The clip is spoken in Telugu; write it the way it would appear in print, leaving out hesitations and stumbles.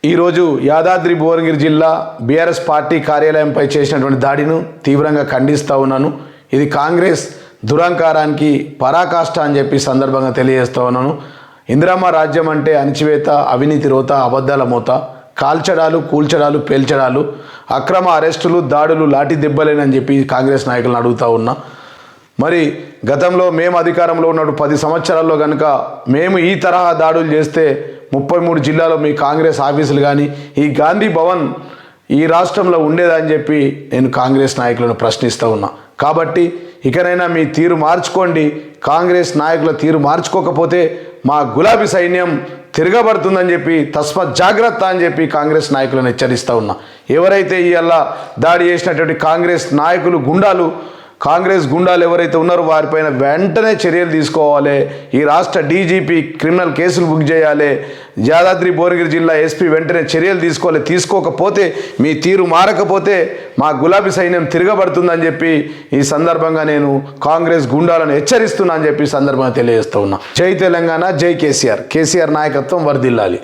ఈరోజు యాదాద్రి భువనగిరి జిల్లా బీఆర్ఎస్ పార్టీ కార్యాలయంపై చేసినటువంటి దాడిని తీవ్రంగా ఖండిస్తూ ఉన్నాను. ఇది కాంగ్రెస్ దురంకారానికి పరాకాష్ట అని చెప్పి సందర్భంగా తెలియజేస్తూ ఉన్నాను. ఇందిరమ్మ రాజ్యం అంటే అణచివేత, అవినీతి రోత, అబద్ధాల మోత, కాల్చడాలు, కూల్చడాలు, పేల్చడాలు, అక్రమ అరెస్టులు, దాడులు, లాఠీ దెబ్బలేనని చెప్పి కాంగ్రెస్ నాయకులను అడుగుతూ ఉన్నా. మరి గతంలో మేము అధికారంలో ఉన్నప్పుడు 10 సంవత్సరాల్లో కనుక మేము ఈ తరహా దాడులు చేస్తే 33 జిల్లాలో మీ కాంగ్రెస్ ఆఫీసులు కానీ ఈ గాంధీ భవన్ ఈ రాష్ట్రంలో ఉండేదని చెప్పి నేను కాంగ్రెస్ నాయకులను ప్రశ్నిస్తూ ఉన్నా. కాబట్టి ఇకనైనా మీ తీరు మార్చుకోండి. కాంగ్రెస్ నాయకుల తీరు మార్చుకోకపోతే మా గులాబీ సైన్యం తిరగబడుతుందని చెప్పి తస్మత్ జాగ్రత్త అని చెప్పి కాంగ్రెస్ నాయకులను హెచ్చరిస్తూ ఉన్నా. ఎవరైతే ఇవాళ దాడి చేసినటువంటి కాంగ్రెస్ నాయకులు కాంగ్రెస్ గుండాలు ఎవరైతే ఉన్నారో వారిపైన వెంటనే చర్యలు తీసుకోవాలి. ఈ రాష్ట్ర డీజీపీ క్రిమినల్ కేసులు బుక్ చేయాలి. యాదాద్రి భువనగిరి జిల్లా ఎస్పీ వెంటనే చర్యలు తీసుకోవాలి. తీసుకోకపోతే మీ తీరు మారకపోతే మా గులాబీ సైన్యం తిరగబడుతుందని చెప్పి ఈ సందర్భంగా నేను కాంగ్రెస్ గుండాలను హెచ్చరిస్తున్నా అని చెప్పి సందర్భంగా తెలియజేస్తూ ఉన్నా. జై తెలంగాణ, జై కేసీఆర్. కేసీఆర్ నాయకత్వం వర్ధిల్లాలి.